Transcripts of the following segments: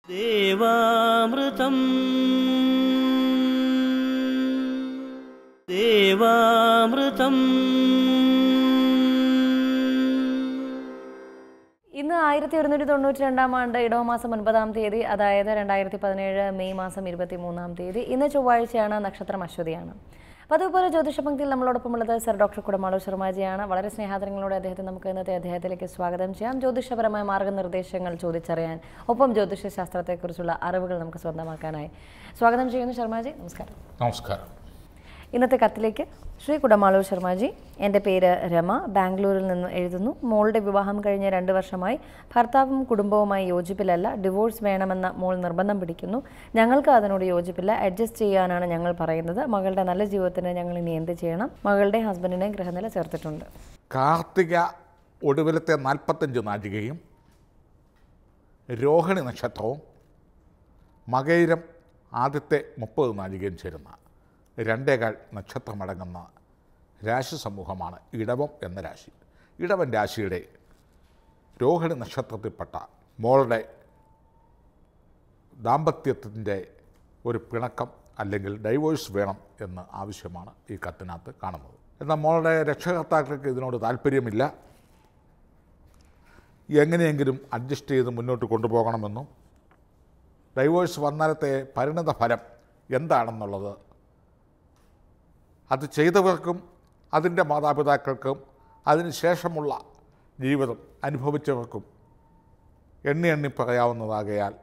ദേവാമൃതം ദേവാമൃതം. ഇന്ന് 1192 ഇടവമാസം 9-ാം തീയതി, അതായത് 2017 മെയ് മാസം 23-ാം തീയതി. ഇന്ന് ചൊവ്വാഴ്ചയാണ്, നക്ഷത്രം അശ്വതിയാണ്. അപ്പോൾ അതുപോലെ ജ്യോതിഷ പങ്ക്തിയിൽ നമ്മളോടൊപ്പമുള്ളത് സർ ഡോക്ടർ കുടമാളൂർ ശർമാജിയാണ്. വളരെ സ്നേഹാദരങ്ങളോടെ അദ്ദേഹത്തെ നമുക്ക് ഇന്നത്തെ അദ്ദേഹത്തിലേക്ക് സ്വാഗതം ചെയ്യാം. ജ്യോതിഷപരമായ മാർഗ്ഗനിർദ്ദേശങ്ങൾ ചോദിച്ചറിയാൻ, ഒപ്പം ജ്യോതിഷ ശാസ്ത്രത്തെക്കുറിച്ചുള്ള അറിവുകൾ നമുക്ക് സ്വന്തമാക്കാനായി സ്വാഗതം ചെയ്യുന്നു. ശർമാജി, നമസ്കാരം. നമസ്കാരം. ഇന്നത്തെ കത്തിലേക്ക്. ശ്രീ കുടമാളൂർ ശർമാജി, എൻ്റെ പേര് രമ, ബാംഗ്ലൂരിൽ നിന്ന് എഴുതുന്നു. മോളുടെ വിവാഹം കഴിഞ്ഞ് 2 വർഷമായി. ഭർത്താവും കുടുംബവുമായി യോജിപ്പിലല്ല. ഡിവോഴ്സ് വേണമെന്ന മോൾ നിർബന്ധം പിടിക്കുന്നു. ഞങ്ങൾക്ക് അതിനോട് യോജിപ്പില്ല. അഡ്ജസ്റ്റ് ചെയ്യാനാണ് ഞങ്ങൾ പറയുന്നത്. മകളുടെ നല്ല ജീവിതത്തിന് ഞങ്ങൾ ഇനി എന്ത് ചെയ്യണം? മകളുടെ ഹസ്ബൻഡിനെ ഗ്രഹനില ചേർത്തിട്ടുണ്ട്. കാർത്തിക ഒടുവിലത്തെ 45 നാഴികയും രോഹിണി നക്ഷത്രവും മകയിരം ആദ്യത്തെ 30 നാഴികയും ചേരുന്ന 2 നക്ഷത്രമടങ്ങുന്ന രാശി സമൂഹമാണ് ഇടവം എന്ന രാശി. ഇടവൻ രാശിയുടെ രോഹിണി നക്ഷത്രത്തിൽപ്പെട്ട മോളുടെ ദാമ്പത്യത്തിൻ്റെ ഒരു പിണക്കം അല്ലെങ്കിൽ ഡൈവോഴ്സ് വേണം എന്ന ആവശ്യമാണ് ഈ കത്തിനകത്ത് കാണുന്നത്. എന്നാൽ മോളുടെ രക്ഷകർത്താക്കൾക്ക് ഇതിനോട് താല്പര്യമില്ല. എങ്ങനെയെങ്കിലും അഡ്ജസ്റ്റ് ചെയ്ത് മുന്നോട്ട് കൊണ്ടുപോകണമെന്നും ഡൈവോഴ്സ് വന്നാലത്തെ പരിണത ഫലം എന്താണെന്നുള്ളത് അത് ചെയ്തവർക്കും അതിൻ്റെ മാതാപിതാക്കൾക്കും അതിന് ശേഷമുള്ള ജീവിതം അനുഭവിച്ചവർക്കും എണ്ണി പറയാവുന്നതാകയാൽ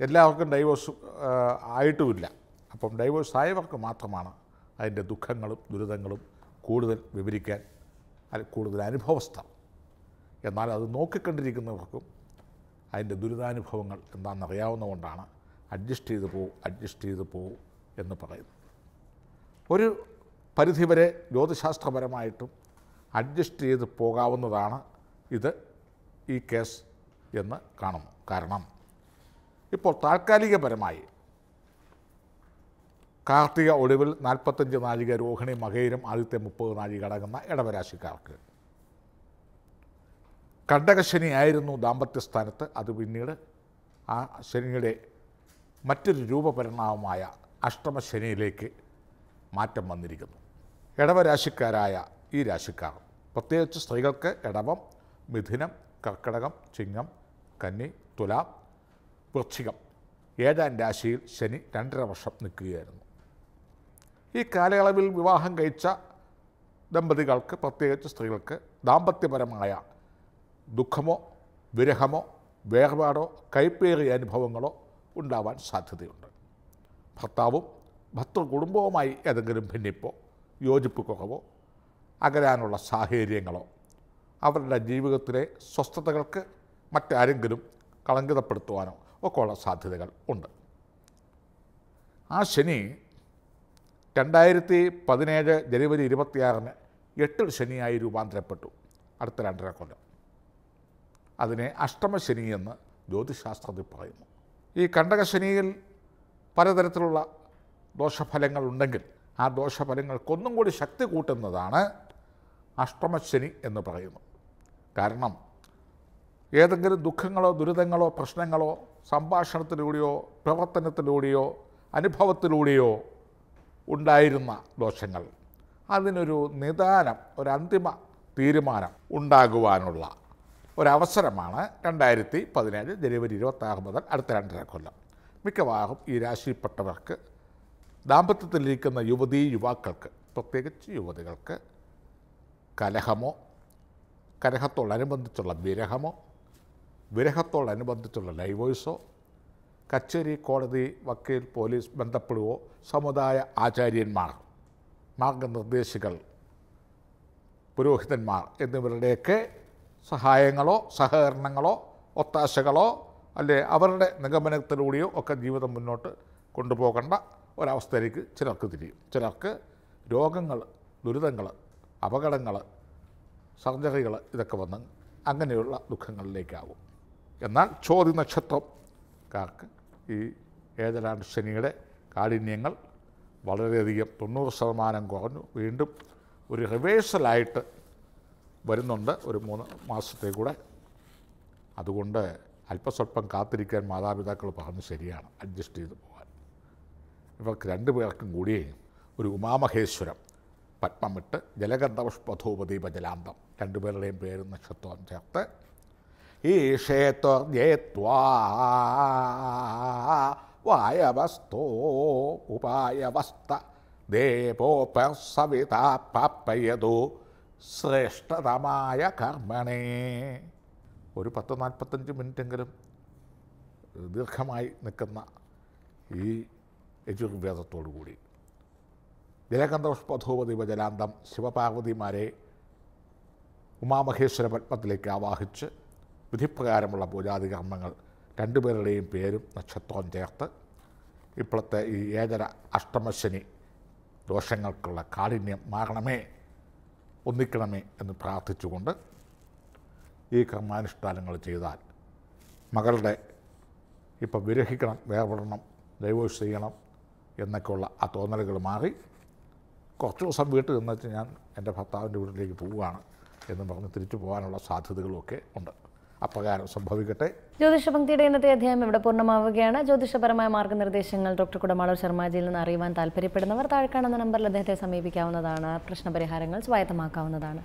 എല്ലാവർക്കും ഡൈവോഴ്സ് ആയിട്ടുമില്ല. അപ്പം ഡൈവോഴ്സ് ആയവർക്ക് മാത്രമാണ് അതിൻ്റെ ദുഃഖങ്ങളും ദുരിതങ്ങളും കൂടുതൽ വിവരിക്കാൻ, കൂടുതൽ അനുഭവസ്ഥ. എന്നാൽ അത് നോക്കിക്കണ്ടിരിക്കുന്നവർക്കും അതിൻ്റെ ദുരിതാനുഭവങ്ങൾ എന്താണെന്നറിയാവുന്നതുകൊണ്ടാണ് അഡ്ജസ്റ്റ് ചെയ്ത് പോവും എന്ന് പറയുന്നത്. ഒരു പരിധിവരെ ജ്യോതിശാസ്ത്രപരമായിട്ടും അഡ്ജസ്റ്റ് ചെയ്ത് പോകാവുന്നതാണ് ഈ കേസ് എന്ന് കാണുന്നു. കാരണം ഇപ്പോൾ താൽക്കാലികപരമായി കാർത്തിക ഒടുവിൽ 45 നാഴിക രോഹിണി മകയിരം ആദ്യത്തെ 30 നാഴിക അടങ്ങുന്ന ഇടവരാശിക്കാർക്ക് കണ്ടകശനിയായിരുന്നു ദാമ്പത്യസ്ഥാനത്ത്. അത് പിന്നീട് ആ ശനിയുടെ മറ്റൊരു രൂപപരിണാമമായ അഷ്ടമശനിയിലേക്ക് മാറ്റം വന്നിരിക്കുന്നു. ഇടവരാശിക്കാരായ ഈ രാശിക്കാർ, പ്രത്യേകിച്ച് സ്ത്രീകൾക്ക് ഇടവം, മിഥുനം, കർക്കിടകം, ചിങ്ങം, കന്നി, തുലാം, വൃശ്ചികം 7-ാം രാശിയിൽ ശനി 2.5 വർഷം നിൽക്കുകയായിരുന്നു. ഈ കാലയളവിൽ വിവാഹം കഴിച്ച ദമ്പതികൾക്ക്, പ്രത്യേകിച്ച് സ്ത്രീകൾക്ക് ദാമ്പത്യപരമായ ദുഃഖമോ വിരഹമോ വേർപാടോ കൈപ്പേറിയ അനുഭവങ്ങളോ ഉണ്ടാവാൻ സാധ്യതയുണ്ട്. ഭർത്താവും ഭർത്തൃ കുടുംബവുമായി ഏതെങ്കിലും ഭിന്നിപ്പോ, യോജിപ്പ് കുറവോ, അകലാനുള്ള സാഹചര്യങ്ങളോ, അവരുടെ ജീവിതത്തിലെ സ്വസ്ഥതകൾക്ക് മറ്റാരെങ്കിലും കളങ്കിതപ്പെടുത്തുവാനോ ഒക്കെയുള്ള സാധ്യതകൾ ഉണ്ട്. ആ ശനി 2017 ജനുവരി 26-ന് 8 ശനിയായി രൂപാന്തരപ്പെട്ടു. അടുത്ത 2.5 കൊല്ലം. അതിനെ അഷ്ടമശനി എന്ന് ജ്യോതിശാസ്ത്രത്തിൽ പറയുന്നു. ഈ കണ്ടകശനിയിൽ പലതരത്തിലുള്ള ദോഷഫലങ്ങളുണ്ടെങ്കിൽ ആ ദോഷഫലങ്ങൾക്കൊന്നും കൂടി ശക്തി കൂട്ടുന്നതാണ് അഷ്ടമശനി എന്ന് പറയുന്നത്. കാരണം ഏതെങ്കിലും ദുഃഖങ്ങളോ ദുരിതങ്ങളോ പ്രശ്നങ്ങളോ സംഭാഷണത്തിലൂടെയോ പ്രവർത്തനത്തിലൂടെയോ അനുഭവത്തിലൂടെയോ ഉണ്ടായിരുന്ന ദോഷങ്ങൾ അതിനൊരു നിദാനം, ഒരന്തിമ തീരുമാനം ഉണ്ടാകുവാനുള്ള ഒരവസരമാണ് 2017 ജനുവരി 26 മുതൽ അടുത്ത 2.5 കൊല്ലം. മിക്കവാറും ഈ രാശിയിൽപ്പെട്ടവർക്ക് ദാമ്പത്യത്തിലിരിക്കുന്ന യുവാക്കൾക്ക്, പ്രത്യേകിച്ച് യുവതികൾക്ക് കലഹമോ, കലഹത്തോടനുബന്ധിച്ചുള്ള വിരഹമോ, വിരഹത്തോടനുബന്ധിച്ചുള്ള ഡൈവോഴ്സോ, കച്ചേരി, കോടതി, വക്കീൽ, പോലീസ് ബന്ധപ്പെടുകയോ, സമുദായ ആചാര്യന്മാർ, മാർഗനിർദ്ദേശികൾ, പുരോഹിതന്മാർ എന്നിവരുടെയൊക്കെ സഹായങ്ങളോ സഹകരണങ്ങളോ ഒത്താശകളോ അല്ലെ അവരുടെ നിഗമനത്തിലൂടെയോ ഒക്കെ ജീവിതം മുന്നോട്ട് കൊണ്ടുപോകേണ്ട ഒരവസ്ഥയിലേക്ക് ചിലർക്ക് തിരിയും. ചിലർക്ക് രോഗങ്ങൾ, ദുരിതങ്ങൾ, അപകടങ്ങൾ, സർജറികൾ ഇതൊക്കെ വന്ന് അങ്ങനെയുള്ള ദുഃഖങ്ങളിലേക്കാവും. എന്നാൽ ചോതി നക്ഷത്രക്കാർക്ക് ഈ ഏഴരാണ്ട് ശനിയുടെ കാഠിന്യങ്ങൾ വളരെയധികം 90% കുറഞ്ഞു. വീണ്ടും ഒരു റിവേഴ്സലായിട്ട് വരുന്നുണ്ട് ഒരു 3 മാസത്തെ കൂടെ. അതുകൊണ്ട് അല്പസ്വല്പം കാത്തിരിക്കാൻ മാതാപിതാക്കൾ പറഞ്ഞ് ശരിയാണ്, അഡ്ജസ്റ്റ് ചെയ്ത് പോകാൻ. ഇവർക്ക് രണ്ടുപേർക്കും കൂടി ഒരു ഉമാമഹേശ്വരം പത്മമിട്ട് ജലഗന്ധപുഷ്പധൂപദീപ ജലാന്തം രണ്ടുപേരുടെയും പേരും നക്ഷത്രവും ചേർത്ത് ഈശേത്വാ വായവസ്തോ ഉപായവസ്ത ദേവോപസവിത പാപ്പയതോ ശ്രേഷ്ഠതമായ കർമ്മണേ. ഒരു 10-45 മിനിറ്റെങ്കിലും ദീർഘമായി നിൽക്കുന്ന ഈ യജുർവേദത്തോടു കൂടി ജലഗന്ധപുഷ്പധൂപദീപ ജലാന്തം ശിവപാർവതിമാരെ ഉമാമഹേശ്വര പത്മത്തിലേക്ക് ആവാഹിച്ച് വിധിപ്രകാരമുള്ള പൂജാതി കർമ്മങ്ങൾ രണ്ടുപേരുടെയും പേരും നക്ഷത്രവും ചേർത്ത് ഇപ്പോഴത്തെ ഈ ഏഴര അഷ്ടമശനി ദോഷങ്ങൾക്കുള്ള കാഠിന്യം മാറണമേ, ഒന്നിക്കണമേ എന്ന് പ്രാർത്ഥിച്ചുകൊണ്ട് ഈ കർമാനുഷ്ഠാനങ്ങൾ ചെയ്താൽ മകളുടെ ഇപ്പം വിരഹിക്കണം, വേർപെടണം, ഡൈവോഴ്സ് ചെയ്യണം എന്നൊക്കെയുള്ള ആ തോന്നലുകൾ മാറി കുറച്ച് ദിവസം വീട്ടിൽ നിന്നിട്ട് ഞാൻ എൻ്റെ ഭർത്താവിൻ്റെ വീട്ടിലേക്ക് പോവുകയാണ് എന്ന് പറഞ്ഞ് തിരിച്ചു പോകാനുള്ള സാധ്യതകളുമൊക്കെ ഉണ്ട്. അപ്രകാരം സംഭവിക്കട്ടെ. ജ്യോതിഷപംക്തിയുടെ ഇന്നത്തെ അധ്യായം ഇവിടെ പൂർണ്ണമാവുകയാണ്. ജ്യോതിഷപരമായ മാർഗ്ഗനിർദ്ദേശങ്ങൾ ഡോക്ടർ കുടമാളൂർ ശർമാജിയിൽ നിന്ന് അറിയുവാൻ താല്പര്യപ്പെടുന്നവർ താഴെ കാണുന്ന നമ്പറിൽ അദ്ദേഹത്തെ സമീപിക്കാവുന്നതാണ്. പ്രശ്നപരിഹാരങ്ങൾ സ്വായത്തമാക്കാവുന്നതാണ്.